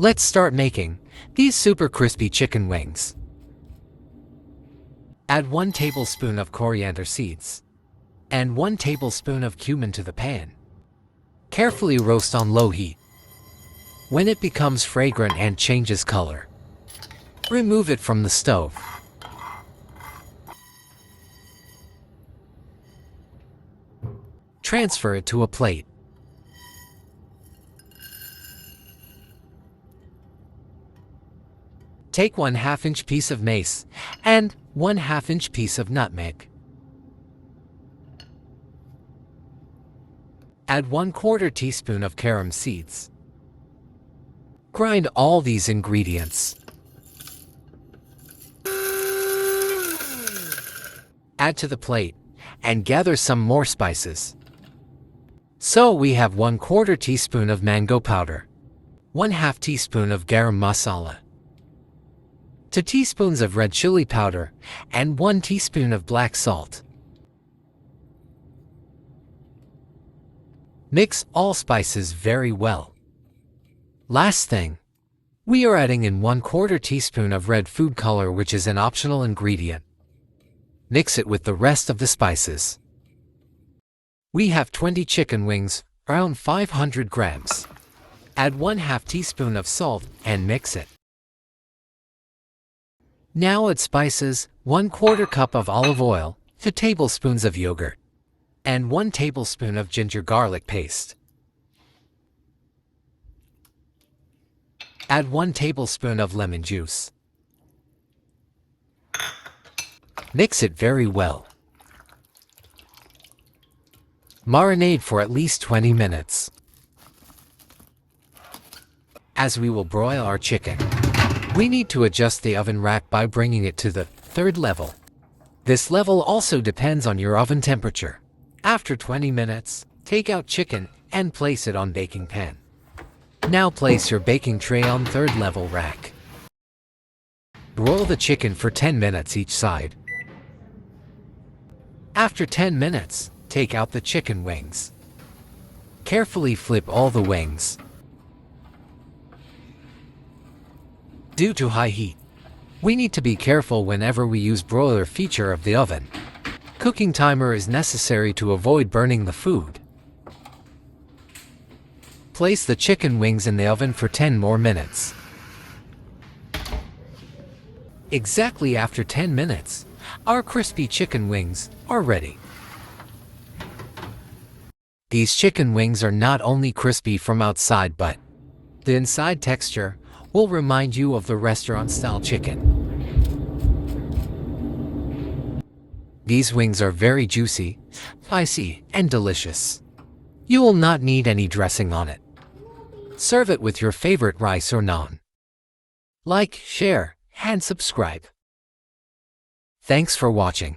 Let's start making these super crispy chicken wings. Add 1 tablespoon of coriander seeds and 1 tablespoon of cumin to the pan. Carefully roast on low heat. When it becomes fragrant and changes color, remove it from the stove. Transfer it to a plate. Take 1/2 inch piece of mace and 1/2 inch piece of nutmeg. Add 1/4 teaspoon of carom seeds. Grind all these ingredients. Add to the plate and gather some more spices. So we have 1/4 teaspoon of mango powder, 1/2 teaspoon of garam masala, 2 teaspoons of red chili powder, and 1 teaspoon of black salt. Mix all spices very well. Last thing, we are adding in 1/4 teaspoon of red food color, which is an optional ingredient. Mix it with the rest of the spices. We have 20 chicken wings, around 500 grams. Add 1/2 teaspoon of salt and mix it. Now add spices, 1/4 cup of olive oil, 2 tablespoons of yogurt, and 1 tablespoon of ginger garlic paste. Add 1 tablespoon of lemon juice. Mix it very well. Marinate for at least 20 minutes. As we will broil our chicken, we need to adjust the oven rack by bringing it to the 3rd level. This level also depends on your oven temperature. After 20 minutes, take out chicken and place it on baking pan. Now place your baking tray on 3rd level rack. Broil the chicken for 10 minutes each side. After 10 minutes, take out the chicken wings. Carefully flip all the wings. Due to high heat, we need to be careful whenever we use broiler feature of the oven. Cooking timer is necessary to avoid burning the food. Place the chicken wings in the oven for 10 more minutes. Exactly after 10 minutes, our crispy chicken wings are ready. These chicken wings are not only crispy from outside, but the inside texture will remind you of the restaurant-style chicken. These wings are very juicy, spicy, and delicious. You will not need any dressing on it. Serve it with your favorite rice or naan. Like, share, and subscribe. Thanks for watching.